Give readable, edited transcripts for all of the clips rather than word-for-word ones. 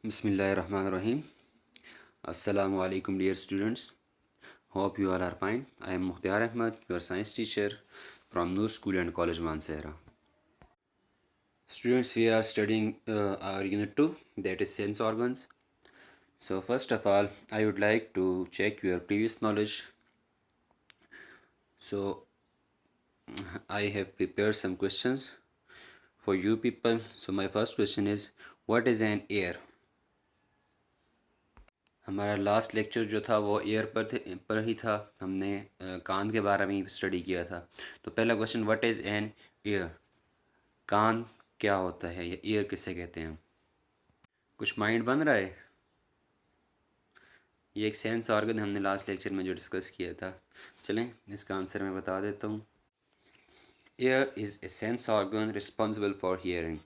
Bismillahirrahmanirrahim. Assalamu alaikum dear students. Hope you all are fine. I am Mukhtar Ahmad, your science teacher from Noor School and College Mansehra. Students, we are studying our unit 2, that is sense organs. So first of all, I would like to check your previous knowledge. So I have prepared some questions for you people. So my first question is, what is an ear? हमारा last lecture जो था वो air पर ही था। हमने कान के बारे में स्टडी किया था। तो पहला question, what is an ear? कान क्या होता है या ईयर किसे कहते हैं? कुछ माइंड बन रहा है? ये एक सेंस ऑर्गन हमने लास्ट लेक्चर में जो डिस्कस किया था। चलें इसका आंसर मैं बता देता हूँ। Year is a sense organ responsible for hearing.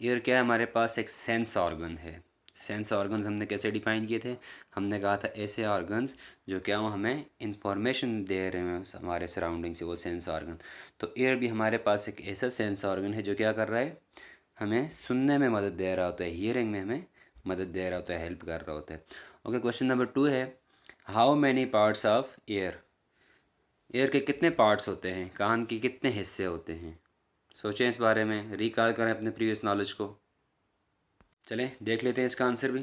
Year क्या है? हमारे पास एक सेंस ऑर्गन है। सेंस ऑर्गन्स हमने कैसे डिफाइन किए थे? हमने कहा था ऐसे ऑर्गन्स जो क्या हो हमें इंफॉर्मेशन दे रहे हैं हमारे सराउंडिंग से, वो सेंस ऑर्गन। तो ईयर भी हमारे पास एक ऐसा सेंस ऑर्गन है जो क्या कर रहा है? हमें सुनने में मदद दे रहा होता है, हियरिंग में हमें मदद दे रहा होता है, हेल्प कर रहा होता है। ओके, क्वेश्चन नंबर 2 है, how many parts of year? Year के कितने पार्ट्स होते हैं? कान के कितने हिस्से होते हैं? सोचें इस बारे में, रिकॉल करें अपने प्रीवियस नॉलेज को। चलें देख लेते हैं इसका आंसर भी।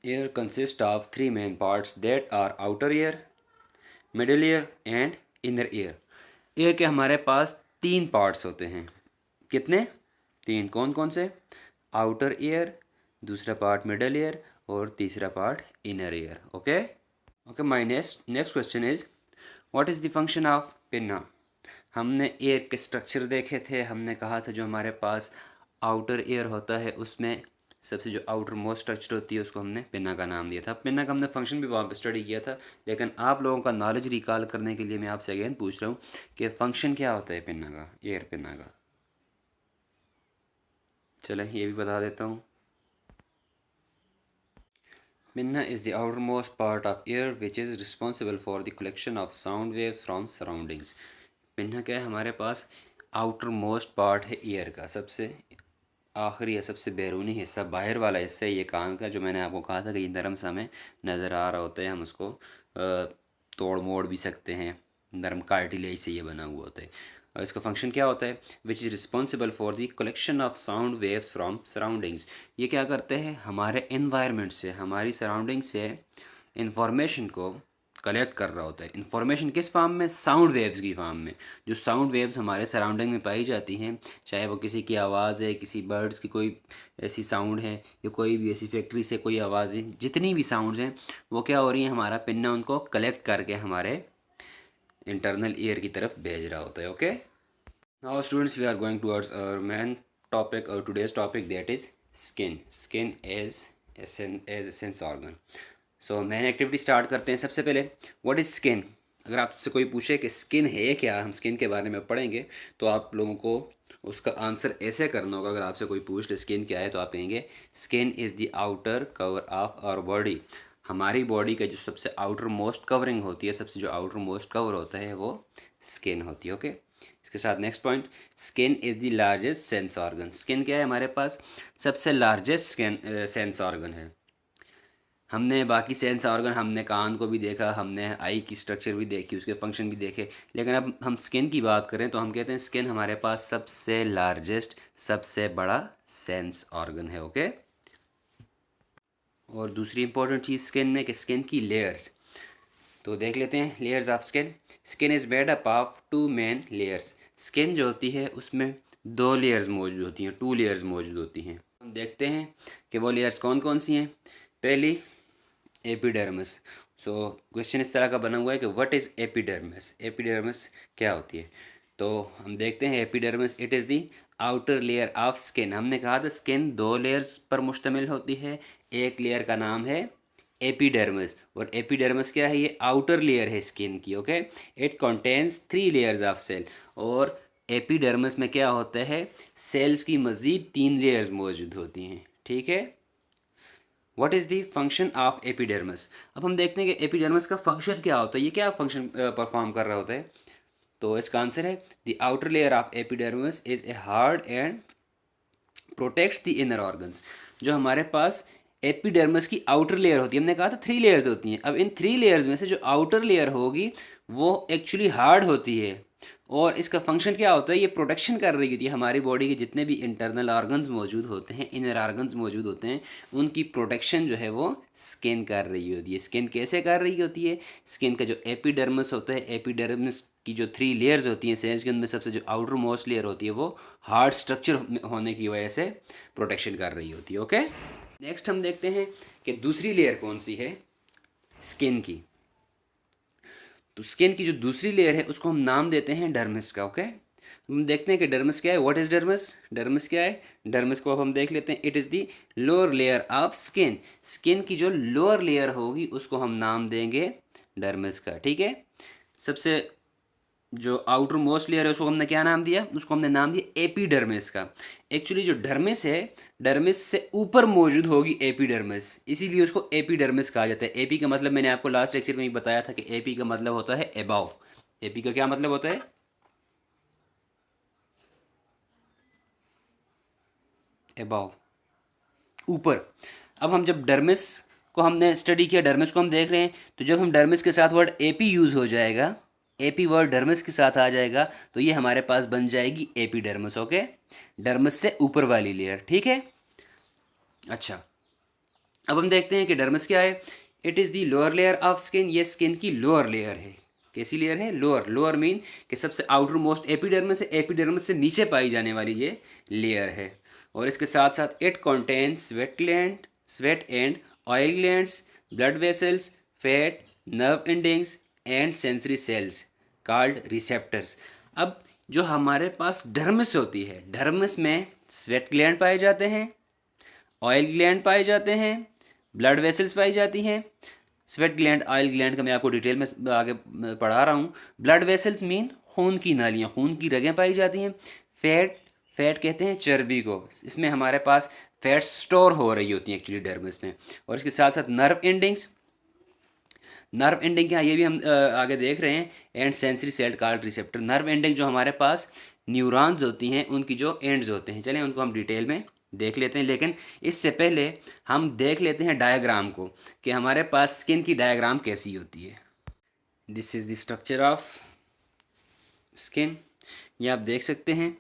Ear consists of three main parts that are outer ear, middle ear and inner ear. Ear के हमारे पास तीन पार्ट्स होते हैं। कितने? तीन। कौन कौन से? आउटर ईयर, दूसरा पार्ट मिडल ईयर और तीसरा part inner ear. Okay okay, my next question is, what is the function of pinna? हमने ईयर के स्ट्रक्चर देखे थे। हमने कहा था जो हमारे पास आउटर ईयर होता है उसमें सबसे जो आउटर मोस्ट स्ट्रक्चर होती है उसको हमने पिन्ना का नाम दिया था। पिन्ना का हमने फंक्शन भी वहाँ पे स्टडी किया था, लेकिन आप लोगों का नॉलेज रिकॉल करने के लिए मैं आपसे अगेन पूछ रहा हूँ कि फंक्शन क्या होता है पिन्ना का, ईयर पिन्ना का। चलें ये भी बता देता हूँ। Pinna is the outermost part of ear which is responsible for the collection of sound waves from surroundings. Pinna क्या है? हमारे पास आउटर मोस्ट पार्ट है ईयर का, सबसे आखिरी या सबसे बैरूनी हिस्सा, बाहर वाला हिस्सा है ये कान का, जो मैंने आपको कहा था कि ये नरम सा हमें नज़र आ रहा होता है। हम उसको तोड़ मोड़ भी सकते हैं, नरम कार्टिलेज से ये बना हुआ होता है। और इसका फंक्शन क्या होता है? Which is responsible for the collection of sound waves from surroundings. ये क्या करते हैं? हमारे इन्वायरमेंट से, हमारी सराउंडिंग से इंफॉर्मेशन को कलेक्ट कर रहा होता है। इन्फॉर्मेशन किस फॉर्म में? साउंड वेव्स की फॉर्म में। जो साउंड वेव्स हमारे सराउंडिंग में पाई जाती हैं, चाहे वो किसी की आवाज़ है, किसी बर्ड्स की कोई ऐसी साउंड है, या कोई भी ऐसी फैक्ट्री से कोई आवाज़ें, जितनी भी साउंड्स हैं वो क्या हो रही हैं? हमारा पिन्ना उनको कलेक्ट करके हमारे इंटरनल ईयर की तरफ भेज रहा होता है। Okay, now students we are going towards our main topic और today's topic, that is skin. Skin as a sense organ. So main activity start करते हैं। सबसे पहले, व्हाट इज़ स्किन? अगर आपसे कोई पूछे कि स्किन है क्या, हम स्किन के बारे में पढ़ेंगे, तो आप लोगों को उसका आंसर ऐसे करना होगा। अगर आपसे कोई पूछ ले स्किन क्या है, तो आप कहेंगे skin is the outer cover of our body. हमारी बॉडी का जो सबसे आउटर मोस्ट कवरिंग होती है, सबसे जो आउटर मोस्ट कवर होता है वो स्किन होती है। ओके, इसके साथ next point, skin is the largest sense organ. Skin क्या है? हमारे पास सबसे लार्जेस्ट स्किन सेंस ऑर्गन है। हमने बाकी सेंस ऑर्गन, हमने कान को भी देखा, हमने आई की स्ट्रक्चर भी देखी, उसके फंक्शन भी देखे, लेकिन अब हम स्किन की बात करें तो हम कहते हैं स्किन हमारे पास सबसे लार्जेस्ट, सबसे बड़ा सेंस ऑर्गन है। ओके, और दूसरी इंपॉर्टेंट चीज़ स्किन में कि स्किन की लेयर्स, तो देख लेते हैं layers of skin. Skin is made up of two main layers. Skin जो होती है उसमें दो लेयर्स मौजूद होती हैं, टू लेयर्स मौजूद होती हैं। हम देखते हैं कि वो लेयर्स कौन कौन सी हैं। पहली, एपिडर्मिस। सो क्वेश्चन इस तरह का बना हुआ है कि व्हाट इज़ एपिडर्मिस? एपिडर्मिस क्या होती है? तो हम देखते हैं epidermis, it is the outer layer of skin. हमने कहा था स्किन दो लेयर्स पर मुश्तमिल होती है। एक लेयर का नाम है एपिडर्मिस, और एपिडर्मिस क्या है? ये आउटर लेयर है स्किन की। Okay, it contains three layers of cell. और एपिडर्मिस में क्या होता है? सेल्स की मज़ीद तीन लेयर्स मौजूद होती हैं। ठीक है, what is the function of epidermis? अब हम देखते हैं कि एपिडर्मिस का फंक्शन क्या होता है, ये क्या फंक्शन परफॉर्म कर रहा होता है। तो इसका आंसर है the outer layer of epidermis is a hard and protects the inner organs. जो हमारे पास एपिडर्मिस की आउटर लेयर होती है, हमने कहा था 3 लेयर्स होती हैं, अब इन 3 लेयर्स में से जो आउटर लेयर होगी वो एक्चुअली हार्ड होती है, और इसका फंक्शन क्या होता है, ये प्रोटेक्शन कर रही होती है हमारी बॉडी के जितने भी इंटरनल ऑर्गन्स मौजूद होते हैं, इनर ऑर्गन्स मौजूद होते हैं, उनकी प्रोटेक्शन जो है वो स्किन कर रही होती है। स्किन कैसे कर रही होती है, स्किन का जो एपिडर्मिस होता है, एपिडर्मिस की जो 3 लेयर्स होती हैं सेल्स के, उनमें सबसे जो आउटर मोस्ट लेयर होती है वो हार्ड स्ट्रक्चर होने की वजह से प्रोटेक्शन कर रही होती है। ओके, नेक्स्ट हम देखते हैं कि दूसरी लेयर कौन सी है स्किन की। तो स्किन की जो दूसरी लेयर है उसको हम नाम देते हैं डर्मिस का। ओके, हम देखते हैं कि डर्मिस क्या है, व्हाट इज डर्मिस। डर्मिस क्या है, डर्मिस को अब हम देख लेते हैं। It is the lower layer of skin. Skin की जो लोअर लेयर होगी उसको हम नाम देंगे डर्मिस का। ठीक है, सबसे जो आउटर मोस्ट लेयर है उसको हमने क्या नाम दिया, उसको हमने नाम दिया एपिडर्मिस का। एक्चुअली जो डर्मिस है, डर्मिस से ऊपर मौजूद होगी एपिडर्मिस, इसीलिए उसको एपिडर्मिस कहा जाता है। एपी का मतलब मैंने आपको लास्ट लेक्चर में ही बताया था कि एपी का मतलब होता है एबाव। एपी का क्या मतलब होता है, एबाव, ऊपर। अब हम जब डर्मिस को हमने स्टडी किया, डर्मिस को हम देख रहे हैं, तो जब हम डर्मिस के साथ वर्ड एपी यूज़ हो जाएगा, एपी वर्ड डर्मिस के साथ आ जाएगा, तो ये हमारे पास बन जाएगी एपिडर्मिस। ओके, डर्मिस से ऊपर वाली लेयर। ठीक है, अच्छा, अब हम देखते हैं कि डर्मिस क्या है। It is the lower layer of skin. ये स्किन की लोअर लेयर है। कैसी लेयर है, लोअर। लोअर मीन कि सबसे आउटर मोस्ट एपिडर्मिस है, एपिडर्मिस से नीचे पाई जाने वाली ये लेयर है। और इसके साथ साथ it contains sweat and oil glands, blood vessels, fat, nerve endings and sensory cells called receptors. अब जो हमारे पास डर्मिस होती है, डर्मिस में स्वेट ग्लैंड पाए जाते हैं, ऑयल ग्लैंड पाए जाते हैं, ब्लड वेसल्स पाई जाती हैं। स्वेट ग्लैंड, ऑयल ग्लैंड का मैं आपको डिटेल में आगे पढ़ा रहा हूँ। ब्लड वेसल्स मीन खून की नालियाँ, खून की रगें पाई जाती हैं। फैट, फैट कहते हैं चर्बी को, इसमें हमारे पास फैट स्टोर हो रही होती है एक्चुअली डर्मिस में। और इसके साथ साथ नर्व एंडिंग्स, नर्व एंडिंग क्या, ये भी हम आगे देख रहे हैं। And sensory cell called receptor. Nerve ending जो हमारे पास न्यूरॉन्स होती हैं, उनकी जो एंड्स होते हैं, चलें उनको हम डिटेल में देख लेते हैं। लेकिन इससे पहले हम देख लेते हैं डायग्राम को, कि हमारे पास स्किन की डायग्राम कैसी होती है। This is the structure of skin. ये आप देख सकते हैं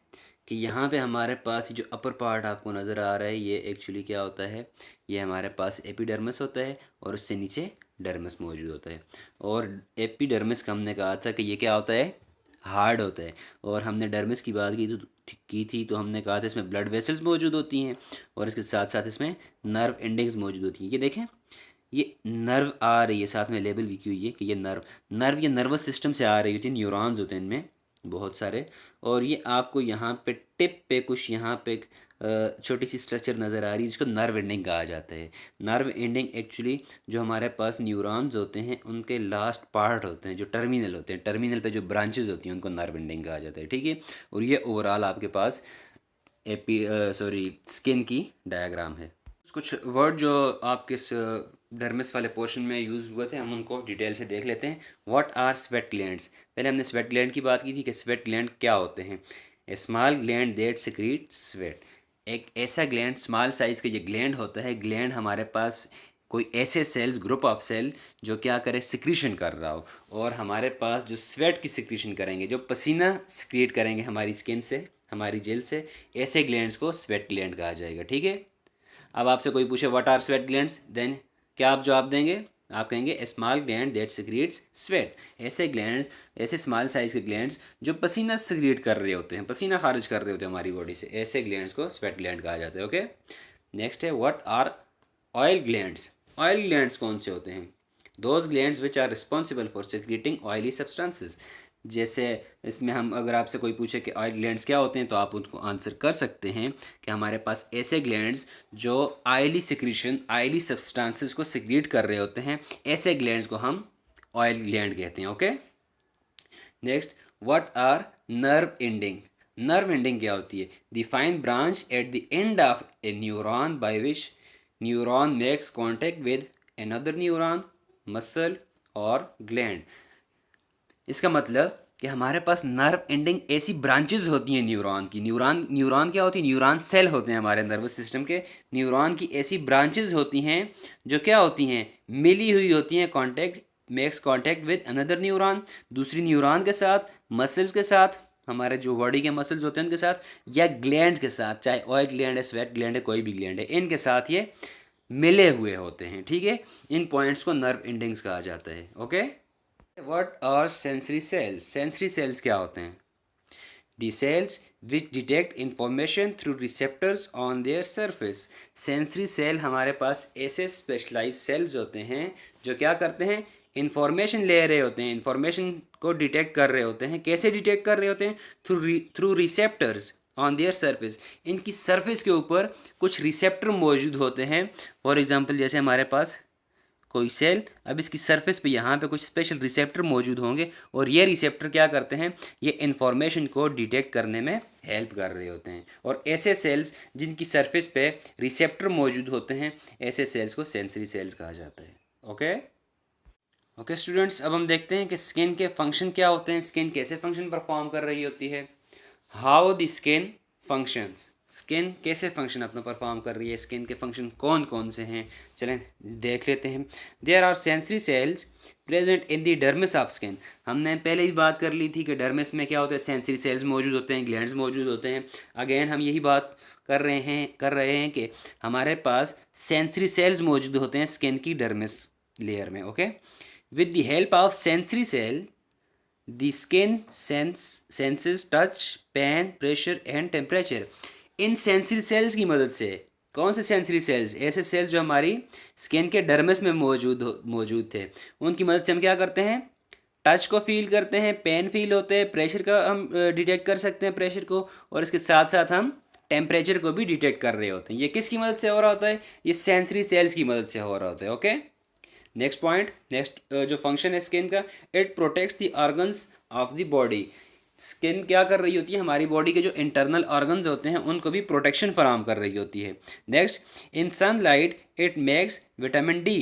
कि यहाँ पे हमारे पास जो अपर पार्ट आपको नज़र आ रहा है, ये एक्चुअली क्या होता है, ये हमारे पास एपिडर्मिस होता है और उससे नीचे डर्मिस मौजूद होता है। और एपिडर्मिस का हमने कहा था कि ये क्या होता है, हार्ड होता है। और हमने डर्मिस की बात की थी तो हमने कहा था इसमें ब्लड वेसल्स मौजूद होती हैं, और इसके साथ साथ इसमें नर्व एंडिंग्स मौजूद होती हैं। ये देखें, ये नर्व आ रही है, साथ में लेबल भी की हुई है कि ये नर्व, नर्व ये नर्वस सिस्टम से आ रही होती है, न्यूरॉन्स होते हैं इनमें बहुत सारे। और ये आपको यहाँ पे टिप पे कुछ यहाँ पे एक छोटी सी स्ट्रक्चर नज़र आ रही है जिसको नर्व एंडिंग कहा जाता है। नर्व एंडिंग एक्चुअली जो हमारे पास न्यूरॉन्स होते हैं उनके लास्ट पार्ट होते हैं, जो टर्मिनल होते हैं, टर्मिनल पे जो ब्रांचेज होती हैं उनको नर्व एंडिंग कहा जाता है। ठीक है, और ये ओवरऑल आपके पास स्किन की डायग्राम है। कुछ वर्ड जो आपके डर्मिस वाले पोर्शन में यूज़ हुए थे हम उनको डिटेल से देख लेते हैं। What are sweat glands. पहले हमने स्वेट ग्लैंड की बात की थी कि स्वेट ग्लैंड क्या होते हैं। A small gland that secrete sweat. एक ऐसा ग्लैंड, स्मॉल साइज़ का ये ग्लैंड होता है। ग्लैंड हमारे पास कोई ऐसे सेल्स, ग्रुप ऑफ सेल जो क्या करे, सिक्रीशन कर रहा हो, और हमारे पास जो स्वेट की सिक्रीशन करेंगे, जो पसीना सिक्रिएट करेंगे हमारी स्किन से, हमारी जेल से, ऐसे ग्लैंड्स को स्वेट ग्लैंड कहा जाएगा। ठीक है, अब आपसे कोई पूछे what are sweat glands, then क्या आप जवाब देंगे, आप कहेंगे a small gland that secretes sweat. ऐसे ग्लैंड्स, ऐसे स्मॉल साइज के ग्लैंड्स जो पसीना सिक्रिएट कर रहे होते हैं, पसीना खारिज कर रहे होते हैं हमारी बॉडी से, ऐसे ग्लैंड्स को स्वेट ग्लैंड कहा जाता है। ओके, नेक्स्ट है what are oil glands. Oil glands कौन से होते हैं, those glands which are responsible for secreting oily substances. जैसे इसमें हम अगर आपसे कोई पूछे कि ऑयल ग्लैंड्स क्या होते हैं तो आप उनको आंसर कर सकते हैं कि हमारे पास ऐसे ग्लैंड्स जो ऑयली सिक्रीशन, ऑयली सब्सटेंसेस को सिक्रीट कर रहे होते हैं, ऐसे ग्लैंड्स को हम ऑयल ग्लैंड कहते हैं। Okay, next what are nerve ending. Nerve ending क्या होती है, the fine branch at the end of a neuron by which neuron makes contact with another neuron, muscle और ग्लैंड। इसका मतलब कि हमारे पास नर्व एंडिंग ऐसी ब्रांचेस होती हैं न्यूरॉन की। न्यूरॉन क्या होती है? न्यूरॉन सेल होते हैं हमारे नर्वस सिस्टम के। न्यूरॉन की ऐसी ब्रांचेस होती हैं जो क्या होती हैं? मिली हुई होती हैं, contact makes contact with another neuron, दूसरी न्यूरॉन के साथ, मसल्स के साथ, हमारे जो बॉडी के मसल्स होते हैं उनके साथ, या ग्लैंड्स के साथ, चाहे ऑयल ग्लैंड है, स्वेट ग्लैंड है, कोई भी ग्लैंड है, इनके साथ ये मिले हुए होते हैं। ठीक है, इन पॉइंट्स को नर्व एंडिंग्स कहा जाता है। Okay, what are sensory cells? Sensory cells क्या होते हैं? The cells which detect information through receptors on their surface. Sensory cell हमारे पास ऐसे स्पेशलाइज सेल्स होते हैं जो क्या करते हैं? इंफॉर्मेशन ले रहे होते हैं, इंफॉर्मेशन को डिटेक्ट कर रहे होते हैं। कैसे डिटेक्ट कर रहे होते हैं? Through receptors on their surface. इनकी सरफेस के ऊपर कुछ रिसेप्टर मौजूद होते हैं। फॉर एग्जांपल, जैसे हमारे पास कोई सेल, अब इसकी सरफेस पे यहाँ पे कुछ स्पेशल रिसेप्टर मौजूद होंगे और ये रिसेप्टर क्या करते हैं? ये इन्फॉर्मेशन को डिटेक्ट करने में हेल्प कर रहे होते हैं। और ऐसे सेल्स जिनकी सरफेस पे रिसेप्टर मौजूद होते हैं, ऐसे सेल्स को सेंसरी सेल्स कहा जाता है। ओके ओके स्टूडेंट्स, अब हम देखते हैं कि स्किन के फंक्शन क्या होते हैं, स्किन कैसे फंक्शन परफॉर्म कर रही होती है। How the skin functions, skin कैसे फंक्शन अपना परफॉर्म कर रही है, स्किन के फंक्शन कौन कौन से हैं, चलें देख लेते हैं। There are sensory cells present in the dermis of skin. हमने पहले भी बात कर ली थी कि डर्मिस में क्या होता है? सेंसरी सेल्स मौजूद होते हैं, ग्लैंड्स मौजूद होते हैं। अगेन हम यही बात कर रहे हैं कि हमारे पास सेंसरी सेल्स मौजूद होते हैं स्किन की डर्मिस लेयर में। Okay, with the help of sensory cell the skin senses touch, pain, pressure and temperature. इन सेंसरी सेल्स की मदद से, कौन से सेंसरी सेल्स? ऐसे सेल्स जो हमारी स्किन के डर्मिस में मौजूद थे, उनकी मदद से हम क्या करते हैं? टच को फील करते हैं, पेन फील होते हैं, प्रेशर का हम डिटेक्ट कर सकते हैं प्रेशर को, और इसके साथ साथ हम टेम्परेचर को भी डिटेक्ट कर रहे होते हैं। ये किसकी मदद से हो रहा होता है? ये सेंसरी सेल्स की मदद से हो रहा होता है। ओके, नेक्स्ट पॉइंट, नेक्स्ट जो फंक्शन है स्किन का, it protects the organs of the body. Skin क्या कर रही होती है? हमारी बॉडी के जो इंटरनल ऑर्गन्स होते हैं उनको भी प्रोटेक्शन फराहम कर रही होती है। Next, in sunlight it makes vitamin D.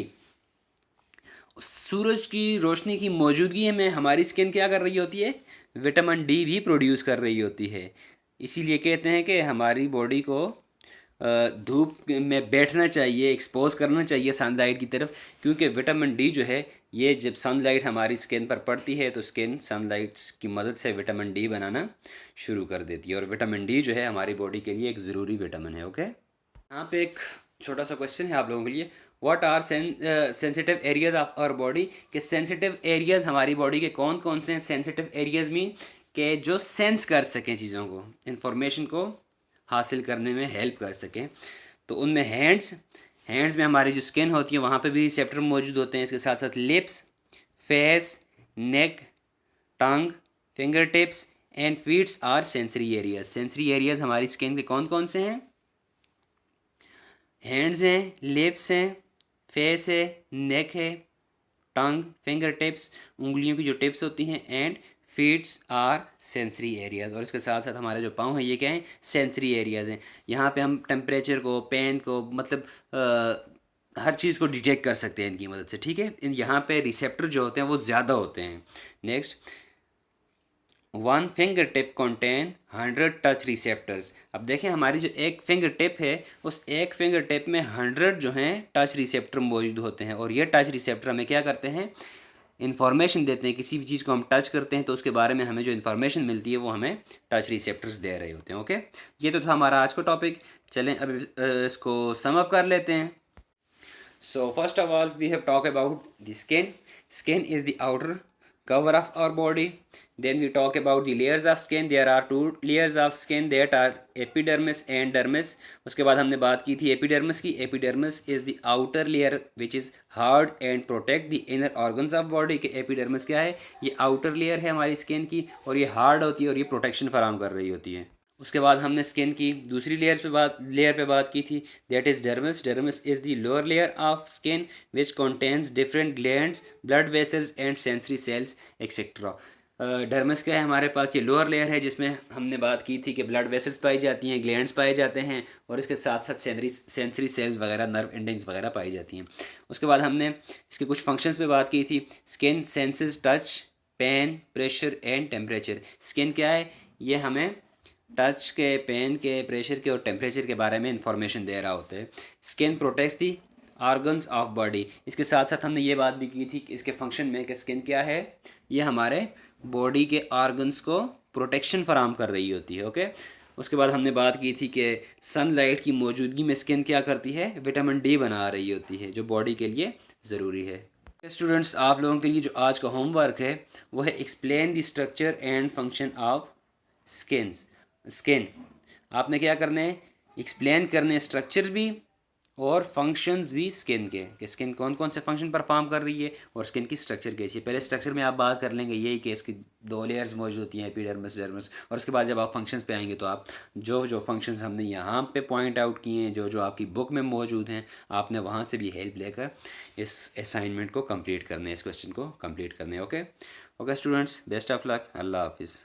सूरज की रोशनी की मौजूदगी में हमारी स्किन क्या कर रही होती है? विटामिन डी भी प्रोड्यूस कर रही होती है। इसीलिए कहते हैं कि हमारी बॉडी को धूप में बैठना चाहिए, एक्सपोज करना चाहिए सनलाइट की तरफ, क्योंकि विटामिन डी जो है, ये जब सनलाइट हमारी स्किन पर पड़ती है तो स्किन सनलाइट की मदद से विटामिन डी बनाना शुरू कर देती है। और विटामिन डी जो है हमारी बॉडी के लिए एक ज़रूरी विटामिन है। ओके, यहाँ पे एक छोटा सा क्वेश्चन है आप लोगों के लिए। What are sensitive areas of our body? के सेंसिटिव एरियाज हमारी बॉडी के कौन कौन से हैं? सेंसिटिव एरियाज मीन के जो सेंस कर सकें चीज़ों को, इंफॉर्मेशन को हासिल करने में हेल्प कर सकें। तो उनमें हैंड्स में हमारी जो स्किन होती है वहाँ पे भी रिसेप्टर मौजूद होते हैं। इसके साथ साथ lips, face, neck, tongue, finger tips and feets are sensory areas. Sensory areas हमारी स्किन के कौन कौन से हैं? हैंड्स हैं, लिप्स हैं, फेस है, नेक है, टंग, फिंगर टिप्स, उंगलियों की जो टिप्स होती हैं, and feets are sensory areas. और इसके साथ साथ हमारे जो पाँव हैं ये क्या हैं? सेंसरी एरियाज हैं। यहाँ पे हम टेम्परेचर को, पेन को, मतलब हर चीज़ को डिटेक्ट कर सकते हैं इनकी मदद से। ठीक है, यहाँ पे रिसेप्टर जो होते हैं वो ज़्यादा होते हैं। Next, one finger tip contain 100 touch receptors. अब देखें हमारी जो एक फिंगर टिप है, उस एक फिंगर टिप में 100 जो हैं टच रिसेप्टर मौजूद होते हैं। और ये टच रिसेप्टर हमें क्या करते हैं? इन्फॉर्मेशन देते हैं। किसी भी चीज़ को हम टच करते हैं तो उसके बारे में हमें जो इन्फॉर्मेशन मिलती है वो हमें टच रिसेप्टर्स दे रहे होते हैं। ओके, ये तो था हमारा आज का टॉपिक। चलें अब इसको सम अप कर लेते हैं। So first of all we have talk about the skin. Skin is the outer cover of our body. Then we talk about the layers of skin. There are two layers of skin that are epidermis and dermis. उसके बाद हमने बात की थी epidermis की. Epidermis is the outer layer which is hard and protect the inner organs of body. कि epidermis क्या है? ये outer layer है हमारी skin की और ये hard होती है और ये protection फराहम कर रही होती है. उसके बाद हमने स्किन की दूसरी लेयर पे बात की थी, that is dermis. Dermis is the lower layer of skin which contains different glands, blood vessels and sensory sales etcetera. Dermis क्या है हमारे पास? ये लोअर लेयर है जिसमें हमने बात की थी कि ब्लड वेसल्स पाई जाती हैं, ग्लैंड्स पाए जाते हैं और इसके साथ साथ सेंसरी सेल्स वगैरह, नर्व एंडिंग्स वगैरह पाई जाती हैं. उसके बाद हमने इसके कुछ फंक्शंस पे बात की थी. Skin senses touch, pain, pressure and temperature. Skin क्या है? ये हमें टच के, पेन के, प्रेशर के और टेम्परेचर के बारे में इंफॉर्मेशन दे रहा होता है। Skin protects the organs of body. इसके साथ साथ हमने ये बात भी की थी कि इसके फंक्शन में कि स्किन क्या है, ये हमारे बॉडी के ऑर्गन्स को प्रोटेक्शन फराहम कर रही होती है। ओके, उसके बाद हमने बात की थी कि सनलाइट की मौजूदगी में स्किन क्या करती है, विटामिन डी बना रही होती है जो बॉडी के लिए ज़रूरी है। स्टूडेंट्स, आप लोगों के लिए जो आज का होमवर्क है वो है explain the structure and function of skin. आपने क्या करना है, एक्सप्लेन करने स्ट्रक्चर भी और फंक्शंस भी स्किन के, कि स्किन कौन कौन से फंक्शन परफॉर्म कर रही है और स्किन की स्ट्रक्चर कैसी है। पहले स्ट्रक्चर में आप बात कर लेंगे यही कि इसकी 2 लेयर्स मौजूद होती हैं, एपिडर्मिस, डर्मिस, और उसके बाद जब आप फंक्शंस पे आएंगे तो आप जो जो फंक्शंस हमने यहाँ पे पॉइंट आउट किए हैं, जो जो आपकी बुक में मौजूद हैं, आपने वहाँ से भी हेल्प लेकर इस असाइनमेंट को कंप्लीट करना है, इस क्वेश्चन को कंप्लीट करना है। Okay okay students, best of luck, अल्लाह हाफिज़।